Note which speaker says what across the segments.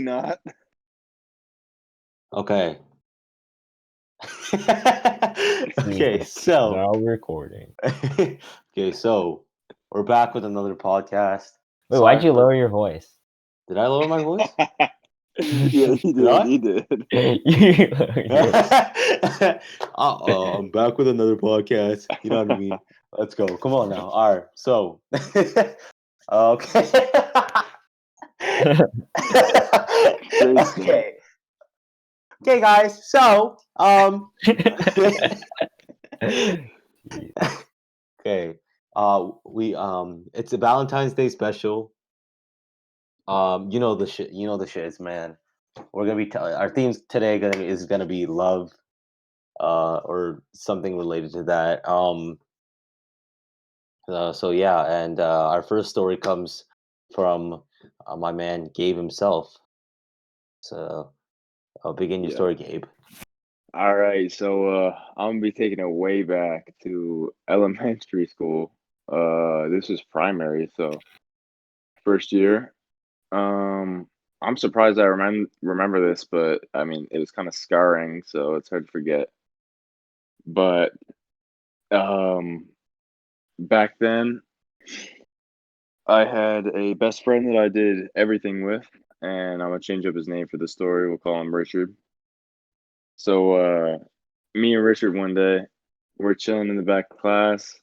Speaker 1: not.
Speaker 2: Okay. Okay,
Speaker 3: Jesus,
Speaker 2: so
Speaker 3: now recording.
Speaker 2: okay, so we're back with another podcast.
Speaker 3: Wait,
Speaker 2: Sorry
Speaker 3: why'd you
Speaker 2: for-
Speaker 3: lower your voice?
Speaker 2: Did I lower my voice?
Speaker 1: Yeah, he
Speaker 2: Did I?
Speaker 1: did. He did.
Speaker 3: You lowered your-
Speaker 2: I'm back with another podcast. You know what I mean? Let's go. Come on now. All right. So, okay. Okay. Okay, guys. So, okay. We it's a Valentine's Day special. You know the shit. You know the shits, man. We're gonna be our themes today is gonna be love, or something related to that. So yeah, and our first story comes from my man Gabe himself. So I'll begin your
Speaker 1: Yeah.
Speaker 2: story, Gabe.
Speaker 1: All right, so I'm gonna be taking it way back to elementary school. This is primary, so first year. I'm surprised I remember this, but I mean, it was kind of scarring, so it's hard to forget. But um, back then, I had a best friend that I did everything with, and I'm gonna change up his name for the story. We'll call him Richard. So, me and Richard one day, we're chilling in the back of class.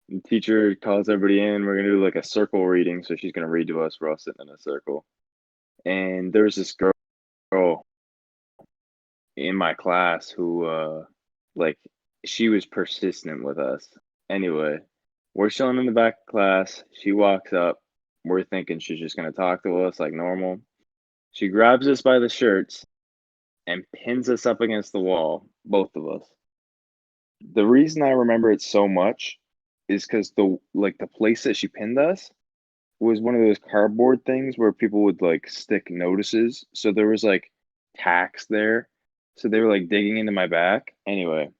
Speaker 1: The teacher calls everybody in. We're gonna do like a circle reading, so she's gonna read to us. We're all sitting in a circle, and there's this girl in my class who, like, she was persistent with us. Anyway, we're chilling in the back of class. She walks up. We're thinking she's just gonna talk to us like normal. She grabs us by the shirts and pins us up against the wall, both of us. The reason I remember it so much is because the place that she pinned us was one of those cardboard things where people would like stick notices. So there was like tacks there. So they were like digging into my back. Anyway,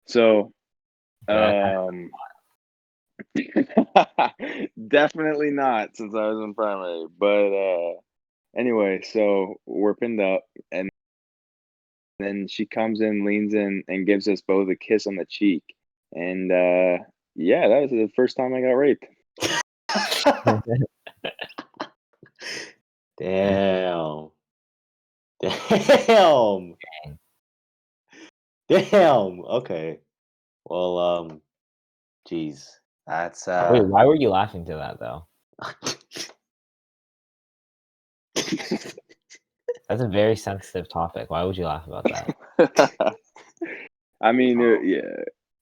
Speaker 1: so um definitely not since I was in primary. But anyway, so we're pinned up and then she comes in, leans in, and gives us both a kiss on the cheek. And yeah, that was the first time I got raped.
Speaker 2: Damn. Damn. Damn. Okay. Well, geez, that's
Speaker 3: Wait, why were you laughing to that though? That's a very sensitive topic. Why would you laugh about that?
Speaker 1: I mean, yeah,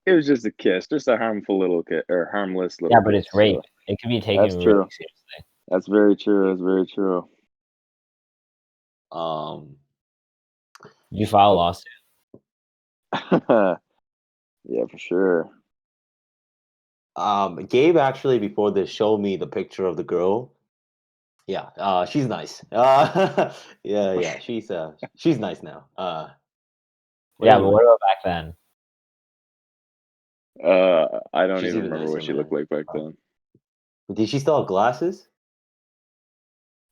Speaker 1: it was just a kiss, just a harmful little kiss or harmless little.
Speaker 3: Yeah, but it's
Speaker 1: kiss,
Speaker 3: rape.
Speaker 1: so
Speaker 3: It could be taken
Speaker 1: that's
Speaker 3: really
Speaker 1: true.
Speaker 3: seriously.
Speaker 1: That's very true. That's very true.
Speaker 3: Did you file a lawsuit?
Speaker 1: Yeah, for sure.
Speaker 2: Gabe actually before this showed me the picture of the girl. Yeah, she's nice. Yeah, she's nice now.
Speaker 3: Yeah, but what about back then?
Speaker 1: I don't
Speaker 2: She's
Speaker 1: even
Speaker 2: even
Speaker 1: remember
Speaker 2: nicer,
Speaker 1: what she
Speaker 2: man.
Speaker 1: looked like back then.
Speaker 2: Did she still have glasses?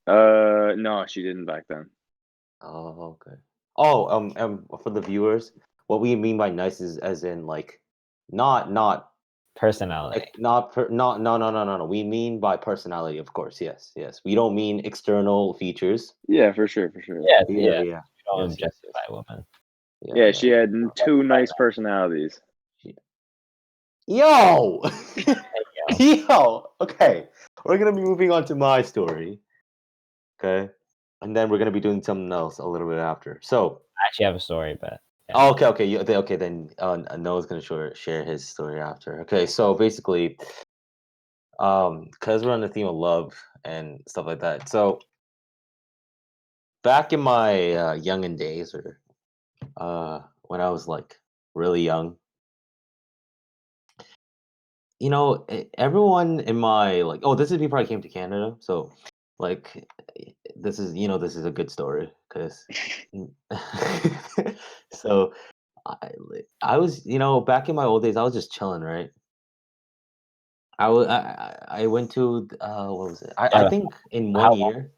Speaker 1: No, she didn't back then.
Speaker 2: Oh, okay. Oh, for the viewers, what we mean by nice is as in like, not
Speaker 3: Personality.
Speaker 2: no. We mean by personality, of course. Yes. We don't mean external features.
Speaker 1: Yeah, for sure.
Speaker 3: Yeah.
Speaker 2: Yeah.
Speaker 3: You don't
Speaker 2: Yes.
Speaker 3: objectify women.
Speaker 1: Yeah, she had two nice personalities.
Speaker 2: Yo!
Speaker 3: Yo.
Speaker 2: Yo! Okay. We're gonna be moving on to my story. Okay. And then we're gonna be doing something else a little bit after. So
Speaker 3: I actually have a story, but yeah.
Speaker 2: oh, okay. Then Noah's gonna share his story after. Okay, so basically, because we're on the theme of love and stuff like that. So back in my youngin days, or when I was like really young, everyone in my this is before I came to Canada. So like this is a good story because so I was back in my old days I was just chilling, right? I went to what was it? I think in 1 year.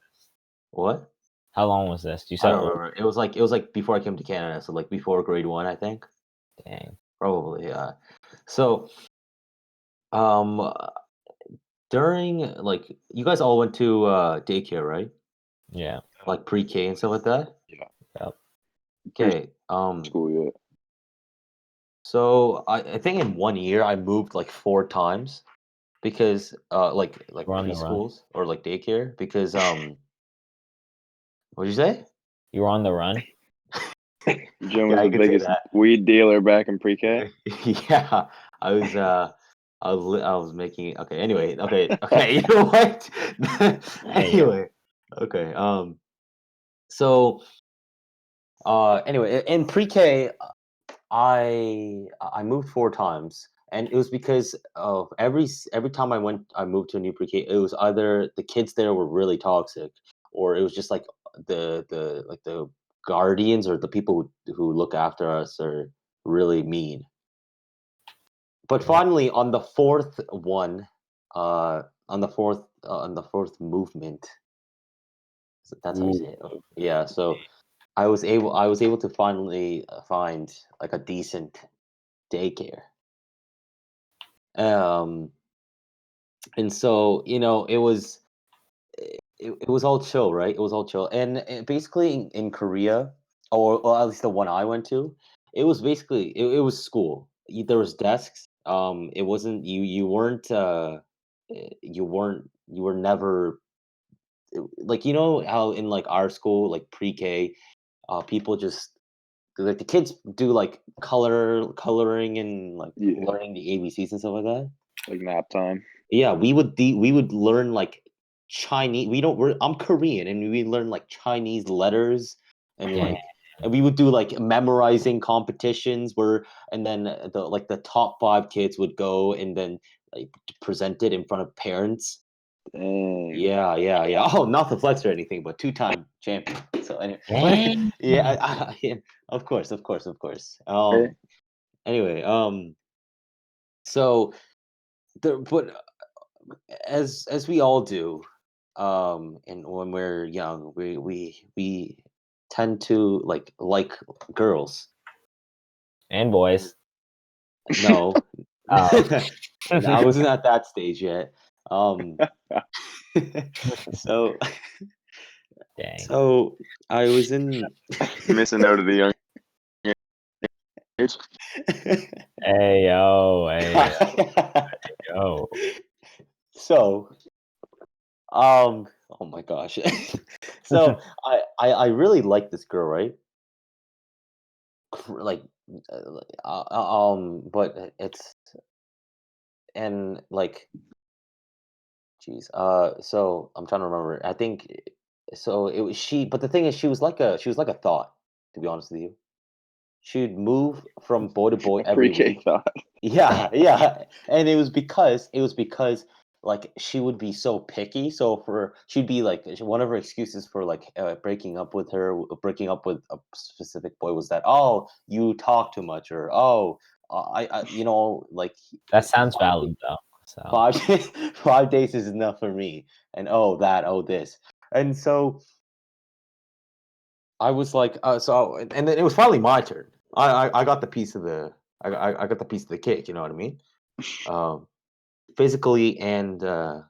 Speaker 2: What?
Speaker 3: How long was this? You
Speaker 2: I
Speaker 3: said
Speaker 2: don't remember. It was like before I came to Canada, so like before grade 1, I think.
Speaker 3: dang.
Speaker 2: Probably, yeah. So, um, during like you guys all went to daycare, right?
Speaker 3: Yeah.
Speaker 2: Like pre-K and stuff like that.
Speaker 1: Yeah,
Speaker 3: Yep.
Speaker 2: Okay.
Speaker 1: school, yeah.
Speaker 2: So I think in 1 year I moved like 4 times because like
Speaker 3: We're on the run.
Speaker 2: preschools or like daycare because what'd you say?
Speaker 3: You were on the run.
Speaker 1: Jim
Speaker 2: Yeah,
Speaker 1: was
Speaker 2: I
Speaker 1: the
Speaker 2: could say
Speaker 1: biggest weed dealer back in pre-K.
Speaker 2: that. Yeah, I was I was making okay. Anyway, okay. You know what?
Speaker 3: Hey, yo.
Speaker 2: Anyway, okay. So anyway, in pre-K, I moved 4 times, and it was because of every time I moved to a new pre-K, it was either the kids there were really toxic, or it was just like the guardians or the people who look after us are really mean. But
Speaker 3: Yeah.
Speaker 2: finally, on the fourth one, on the fourth movement, that's how you
Speaker 3: Ooh.
Speaker 2: say it. Yeah, so I was able to finally find like a decent daycare. Um, and so it was all chill, right? It was all chill, and basically in Korea, or at least the one I went to, it was basically it was school. There was desks. It wasn't you were never like how in like our school like pre-K, people just like the kids do like coloring and like
Speaker 1: Yeah,
Speaker 2: learning the ABCs and stuff like that.
Speaker 1: like nap time.
Speaker 2: Yeah, we would learn like Chinese. We don't. I'm Korean, and we learn like Chinese letters, and
Speaker 3: Dang.
Speaker 2: like, and we would do like memorizing competitions where, and then the top 5 kids would go and then like present it in front of parents.
Speaker 1: Dang.
Speaker 2: Yeah, yeah, yeah. Oh, not the flex or anything, but 2-time champion. So anyway, but
Speaker 3: Dang.
Speaker 2: yeah, yeah, of course, of course, of course.
Speaker 1: Hey,
Speaker 2: Anyway, so but as we all do, and when we're young, we tend to like girls.
Speaker 3: And boys.
Speaker 2: No,
Speaker 3: Oh.
Speaker 2: no, I wasn't at that stage yet. Um, so
Speaker 3: Dang.
Speaker 2: so I was in.
Speaker 1: missing out of the young age.
Speaker 3: Hey yo. Hey yo.
Speaker 2: So oh my gosh. So I really like this girl, right? Like but it's and like jeez so I'm trying to remember. I think so it was she, but the thing is she was like a thought, to be honest with you. She'd move from boy to boy
Speaker 1: A
Speaker 2: every
Speaker 1: pre-K
Speaker 2: week.
Speaker 1: thought.
Speaker 2: Yeah, yeah. And it was because like she would be so picky. So for she'd be like one of her excuses for like breaking up with a specific boy was that, oh, you talk too much, or oh, I like
Speaker 3: That sounds
Speaker 2: 5 days,
Speaker 3: valid though. So
Speaker 2: 5 days 5 days is enough for me. And oh this. And so I was like, and then it was finally my turn. I got the piece of the I got the piece of the cake. You know what I mean? Um, physically and
Speaker 3: man.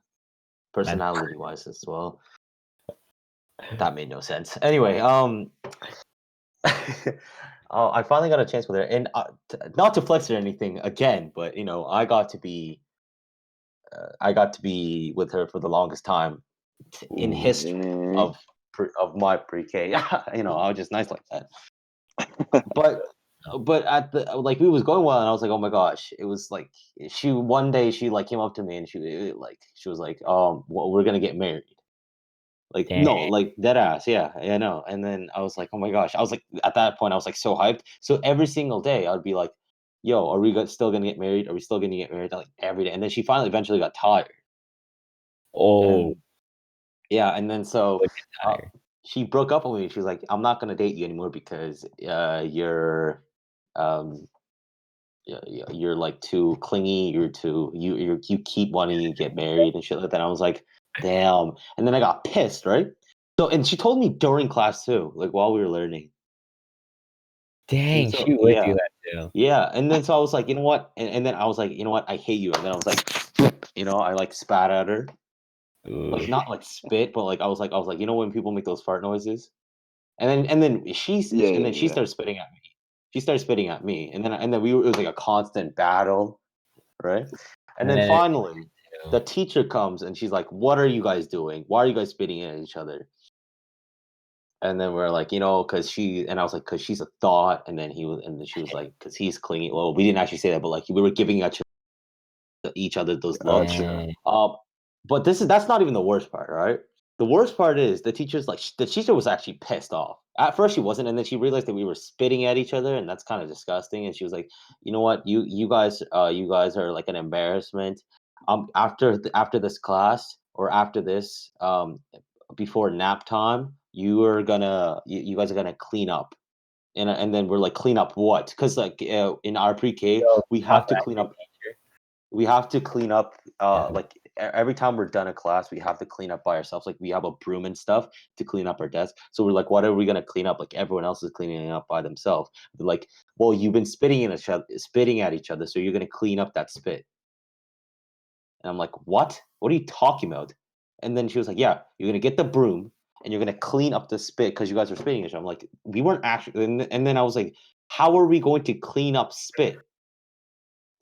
Speaker 2: personality wise as well. That made no sense. Anyway, I finally got a chance with her, and not to flex or anything again, but I got to be with her for the longest time in
Speaker 3: Ooh.
Speaker 2: history
Speaker 1: Dang.
Speaker 2: of of my pre-K. I was just nice like that. But at the like we was going well, and I was like, oh my gosh, it was like she one day she like came up to me and she was like, well, we're gonna get married. Like,
Speaker 3: Dang.
Speaker 2: no, like dead ass, yeah, yeah, no. And then I was like, oh my gosh, I was like, at that point, I was like so hyped. So every single day, I'd be like, yo, are we still gonna get married? Are we still gonna get married? Like every day. And then she finally eventually got tired,
Speaker 3: Oh,
Speaker 2: and yeah, and then so
Speaker 3: would get
Speaker 2: uh,
Speaker 3: tired.
Speaker 2: she broke up with me. She was like, I'm not gonna date you anymore because um you're like too clingy. You keep wanting to get married and shit like that. I was like, damn. And then I got pissed, right? So, and she told me during class too, like while we were learning.
Speaker 3: Dang,
Speaker 2: So,
Speaker 3: she would do
Speaker 2: yeah.
Speaker 3: that too.
Speaker 2: Yeah, and then so I was like, you know what? And then I was like, you know what? I hate you. And then I was like, I like spat at her,
Speaker 3: Ooh.
Speaker 2: like not like spit, but like I was like, when people make those fart noises, and then
Speaker 1: Yeah,
Speaker 2: and
Speaker 1: yeah,
Speaker 2: then she
Speaker 1: yeah.
Speaker 2: started spitting at me. She started spitting at me, and then it was like a constant battle, right? And
Speaker 3: And
Speaker 2: then
Speaker 3: then
Speaker 2: finally, the
Speaker 3: too.
Speaker 2: teacher comes and she's like, "What are you guys doing? Why are you guys spitting at each other?" And then we're like, because I was like, because she's a thought. And then she was like, because he's clingy. Well, we didn't actually say that, but like we were giving each other those looks.
Speaker 1: Gotcha.
Speaker 3: Dang.
Speaker 2: But that's not even the worst part, right? The worst part is the teacher was actually pissed off. At first she wasn't, and then she realized that we were spitting at each other, and that's kind of disgusting. And she was like, "You know what? You guys are like an embarrassment. After this class or after this before nap time, you guys are gonna clean up." And then we're like, clean up what? Because like in our pre-K,
Speaker 3: Yo,
Speaker 2: we
Speaker 3: talk
Speaker 2: have to
Speaker 3: back
Speaker 2: clean
Speaker 3: to
Speaker 2: up
Speaker 3: teacher.
Speaker 2: we have to clean up
Speaker 3: Yeah.
Speaker 2: like every time we're done a class we have to clean up by ourselves, like we have a broom and stuff to clean up our desk. So we're like, what are we going to clean up? Like everyone else is cleaning up by themselves. They're like, well, you've been spitting at each other, so you're going to clean up that spit. And I'm like, what are you talking about? And then she was like, yeah, you're going to get the broom and you're going to clean up the spit because you guys are spitting at each other. I'm like, we weren't actually. And then I was like, how are we going to clean up spit?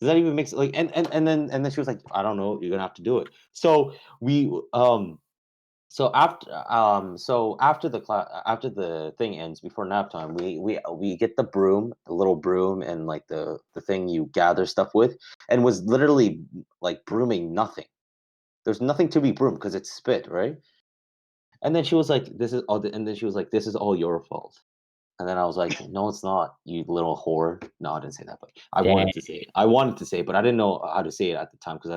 Speaker 2: Does that even make sense? Like, and then she was like, I don't know, you're gonna have to do it. So we after the class, after the thing ends before nap time, we get the broom, the little broom, and like the thing you gather stuff with, and was literally like brooming nothing. There's nothing to be broomed because it's spit, right? And then she was like, and then she was like, this is all your fault. And then I was like, "No, it's not, you little whore." No, I didn't say that, but I
Speaker 3: Dang,
Speaker 2: wanted to say it. I wanted to say it, but I didn't know how to say it at the time because I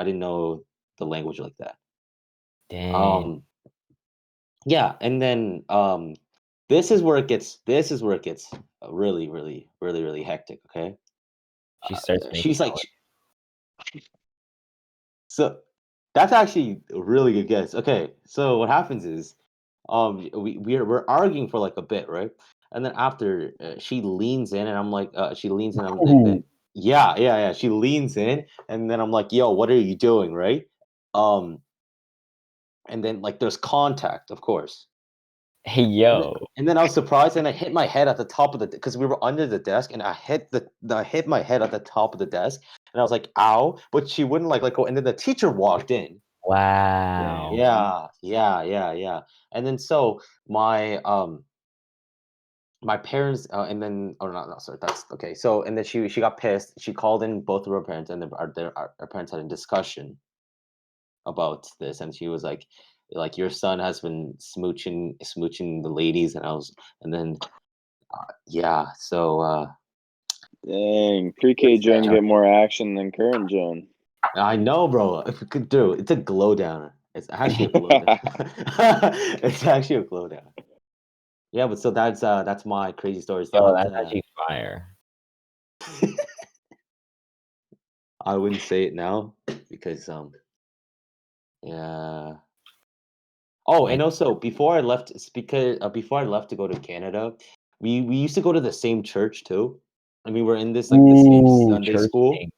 Speaker 2: didn't know the language like that.
Speaker 3: dang.
Speaker 2: Um, yeah, and then this is where it gets really, really, really, really hectic. Okay,
Speaker 3: She starts making
Speaker 2: she's like,
Speaker 3: out
Speaker 2: so that's actually a really good guess. Okay, so what happens is, we're arguing for like a bit, right? And then after she leans in, and I'm like, she leans in,
Speaker 3: with
Speaker 2: and
Speaker 3: you.
Speaker 2: then yeah, yeah, yeah, she leans in, and then I'm like, yo, what are you doing, right? Um, and then like there's contact, of course.
Speaker 3: Hey,
Speaker 2: And then,
Speaker 3: yo.
Speaker 2: and then I was surprised, and I hit my head at the top of the because we were under the desk, and I hit my head at the top of the desk, and I was like, "Ow!" But she wouldn't like let go, and then the teacher walked in.
Speaker 3: Wow.
Speaker 1: Dang.
Speaker 2: Yeah, yeah, yeah, yeah. And then so my parents, and then oh no, no, sorry, that's okay. So and then she got pissed. She called in both of her parents, and then our parents had a discussion about this, and she was like your son has been smooching the ladies, and I was, and then yeah, so
Speaker 1: Dang. Pre-K
Speaker 3: What's
Speaker 1: Joan
Speaker 3: that?
Speaker 1: get more action than current Joan.
Speaker 2: I know, bro. If we could do it's a glow down. It's actually a glow down. It's actually a glow down. Yeah, but so that's my crazy stories.
Speaker 3: Yo,
Speaker 2: That
Speaker 3: that's actually fire.
Speaker 2: I wouldn't say it now because yeah. Oh,
Speaker 3: Dang.
Speaker 2: and also before I left, before I left to go to Canada, we used to go to the same church too, and we were in this like the same
Speaker 3: Ooh,
Speaker 2: Sunday
Speaker 3: church
Speaker 2: school.
Speaker 3: thing.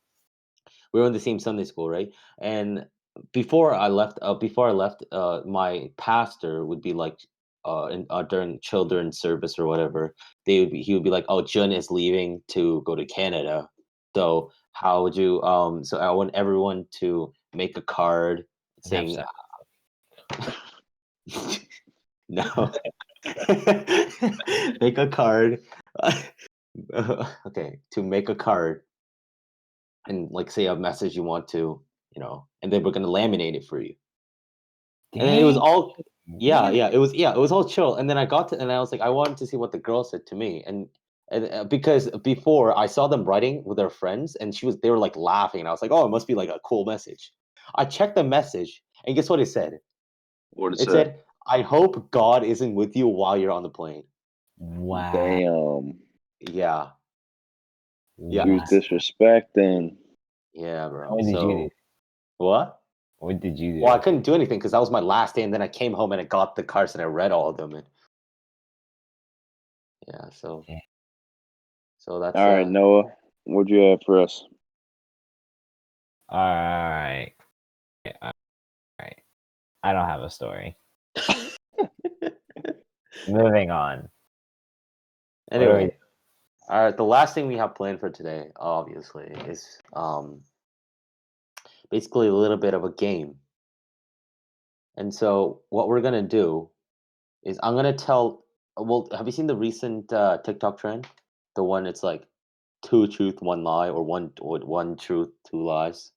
Speaker 2: We were in the same Sunday school, right? And before I left, my pastor would be like, during children's service or whatever, he would be like, "Oh, Jun is leaving to go to Canada, so how would you so I want everyone to make a card
Speaker 3: And have
Speaker 2: saying
Speaker 3: sex.
Speaker 2: no, make a card, okay, to make a card and like say a message you want to, and then we're gonna laminate it for you." And then it was
Speaker 3: Dang.
Speaker 2: all yeah,
Speaker 3: What?
Speaker 2: yeah, it was all chill. And then and I was like, I wanted to see what the girl said to me, and because before I saw them writing with their friends, and they were like laughing, and I was like, oh, it must be like a cool message. I checked the message, and guess what it said?
Speaker 1: What is
Speaker 2: It
Speaker 1: that?
Speaker 2: said, "I hope God isn't with you while you're on the plane."
Speaker 3: Wow.
Speaker 1: Damn.
Speaker 2: Yeah, yeah,
Speaker 1: She was
Speaker 3: Wow.
Speaker 1: disrespecting.
Speaker 2: yeah,
Speaker 3: How
Speaker 2: bro.
Speaker 3: many did you do?
Speaker 2: So what?
Speaker 3: What did you do?
Speaker 2: Well, I couldn't do anything because that was my last day, and then I came home and I got the cards and I read all of them. And yeah, so
Speaker 3: Yeah.
Speaker 2: that's
Speaker 1: All right, Noah, what'd you have for us?
Speaker 3: All right. All right. I don't have a story. Moving on.
Speaker 2: Anyway, all right. The last thing we have planned for today, obviously, is basically a little bit of a game. And so what we're gonna do is I'm gonna tell. Well, have you seen the recent TikTok trend? The one it's like two truth, one lie, or one truth, two lies.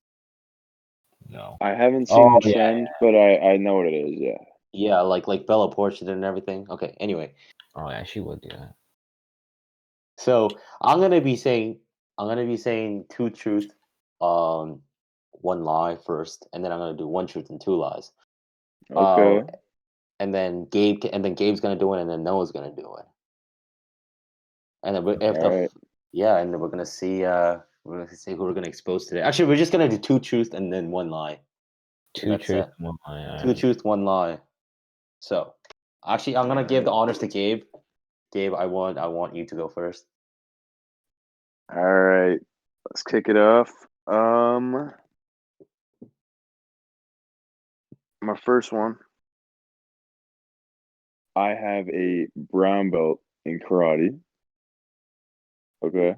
Speaker 3: No.
Speaker 1: I haven't seen
Speaker 3: Oh
Speaker 1: the
Speaker 3: yeah.
Speaker 1: trend, but I know what it is. Yeah.
Speaker 2: Yeah, like Bella Poarch and everything. Okay. Anyway,
Speaker 3: Oh yeah, she would do that.
Speaker 2: so I'm gonna be saying two truth, um, one lie first, and then I'm gonna do one truth and two lies. Uh,
Speaker 1: Okay.
Speaker 2: and then Gabe's gonna do it, and then Noah's gonna do it. And then if
Speaker 1: All right.
Speaker 2: yeah, and then we're gonna see who we're gonna expose today. Actually, we're just gonna do two truth and then one lie. And
Speaker 3: Two
Speaker 2: that's
Speaker 3: truth,
Speaker 2: it.
Speaker 3: one lie. All
Speaker 2: Two
Speaker 3: right.
Speaker 2: truth, one lie. So, actually, I'm gonna give the honors to Gabe. Gabe, I want you to go first.
Speaker 1: All right. Let's kick it off. My first one. I have a brown belt in karate. Okay.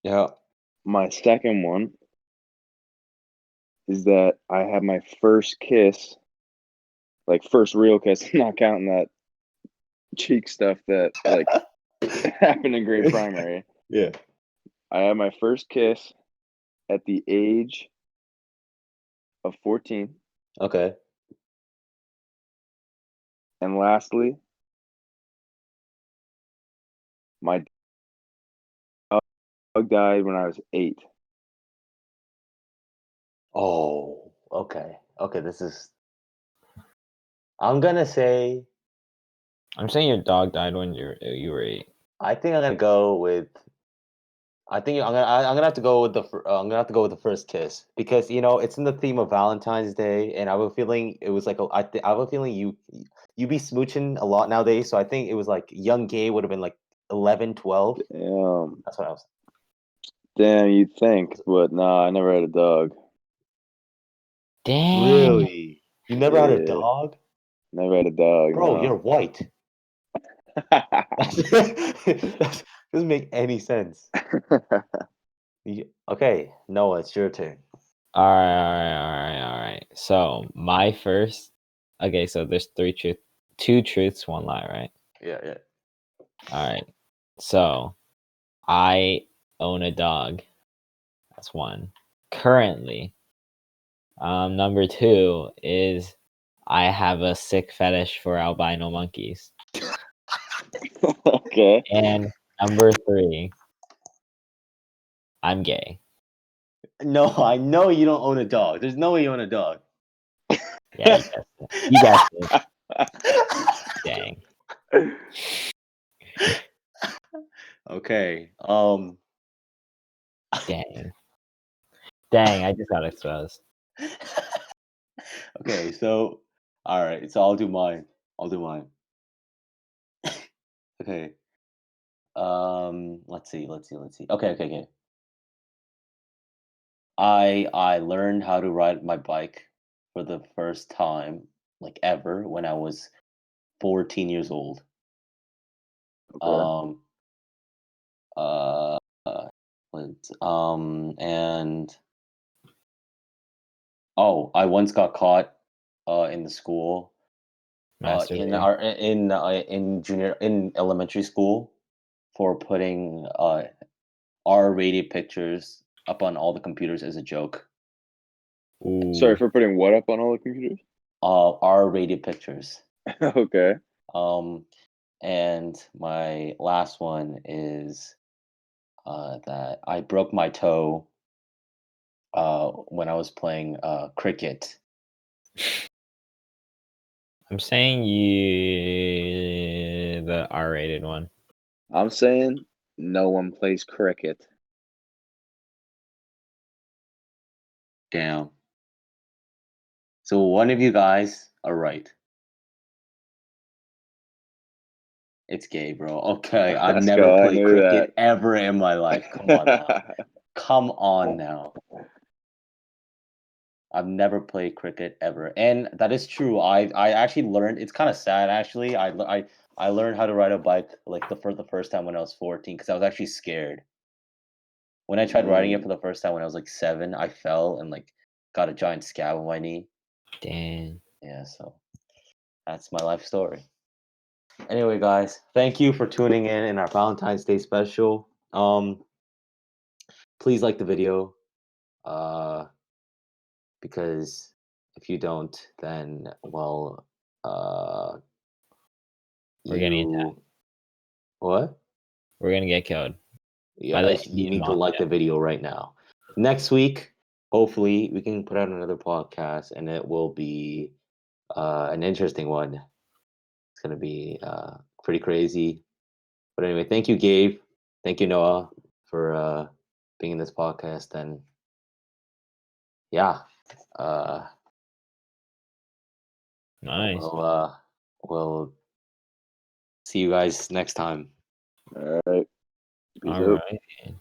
Speaker 2: Yeah.
Speaker 1: My second one is that I had my first kiss, like first real kiss, not counting that cheek stuff that like happened in grade primary.
Speaker 2: Yeah.
Speaker 1: I had my first kiss at the age of 14.
Speaker 2: Okay.
Speaker 1: And lastly, my dog died when I was 8.
Speaker 2: Oh, okay. Okay, this is I'm gonna say
Speaker 3: I'm saying your dog died when you were 8.
Speaker 2: I think I'm gonna go with I'm gonna have to go with I'm gonna have to go with the first kiss because it's in the theme of Valentine's Day, and I have a feeling it was like I have a feeling you be smooching a lot nowadays, so I think it was like young gay would have been like 11, 12. That's what I was.
Speaker 1: Damn, you'd think, but nah, I never had a dog.
Speaker 3: Dang.
Speaker 2: Really? You never had a
Speaker 1: Yeah,
Speaker 2: dog?
Speaker 1: never had a dog,
Speaker 2: Bro, you're
Speaker 1: no.
Speaker 2: white. That doesn't make any sense. Okay, Noah, it's your turn.
Speaker 3: All right. So my first. Okay, so there's two truths, one lie, right?
Speaker 2: Yeah, yeah.
Speaker 3: All right. So I own a dog. That's one. Currently, number two is I have a sick fetish for albino monkeys.
Speaker 1: Okay.
Speaker 3: And number three, I'm gay.
Speaker 2: No, I know you don't own a dog. There's no way you own a dog.
Speaker 3: Yeah, you guessed it. You guessed it. Dang.
Speaker 2: Okay.
Speaker 3: Dang. Dang, I just got exposed.
Speaker 2: Okay, so all right, so I'll do mine. I'll do mine. Okay. Let's see. Okay. I learned how to ride my bike for the first time, like ever, when I was 14 years old.
Speaker 1: Okay.
Speaker 2: Um uh and I once got caught in the school
Speaker 3: Masturbating.
Speaker 2: in elementary school for putting R-rated pictures up on all the computers as a joke.
Speaker 1: Sorry
Speaker 3: Ooh.
Speaker 1: for putting what up on all the computers?
Speaker 2: R-rated pictures.
Speaker 1: Okay.
Speaker 2: Um, and my last one is that I broke my toe when I was playing cricket.
Speaker 3: I'm saying you the R-rated one.
Speaker 1: I'm saying no one plays cricket.
Speaker 2: Damn. So one of you guys are right. It's gay, bro. Okay, I've
Speaker 1: Let's
Speaker 2: never
Speaker 1: go. I
Speaker 2: played
Speaker 1: knew
Speaker 2: cricket
Speaker 1: that.
Speaker 2: ever in my life. Come on now. Come on now. I've never played cricket ever, and that is true. I actually learned. It's kind of sad, actually. I learned how to ride a bike like the first time when I was 14 because I was actually scared. When I tried riding it for the first time when I was like 7, I fell and like got a giant scab on my knee.
Speaker 3: Damn.
Speaker 2: Yeah, so that's my life story. Anyway, guys, thank you for tuning in our Valentine's Day special. Please like the video. Because if you don't, then well,
Speaker 3: We're gonna get
Speaker 2: you what?
Speaker 3: We're gonna get killed by
Speaker 2: Yeah,
Speaker 3: the
Speaker 2: you
Speaker 3: Indian
Speaker 2: need to like the
Speaker 3: mafia.
Speaker 2: video right now. Next week, hopefully, we can put out another podcast, and it will be an interesting one. It's gonna be pretty crazy. But anyway, thank you, Gabe. Thank you, Noah, for being in this podcast. And yeah, uh,
Speaker 3: Nice.
Speaker 2: we'll see you guys next time.
Speaker 1: All right. Peace
Speaker 3: All
Speaker 1: out.
Speaker 3: right.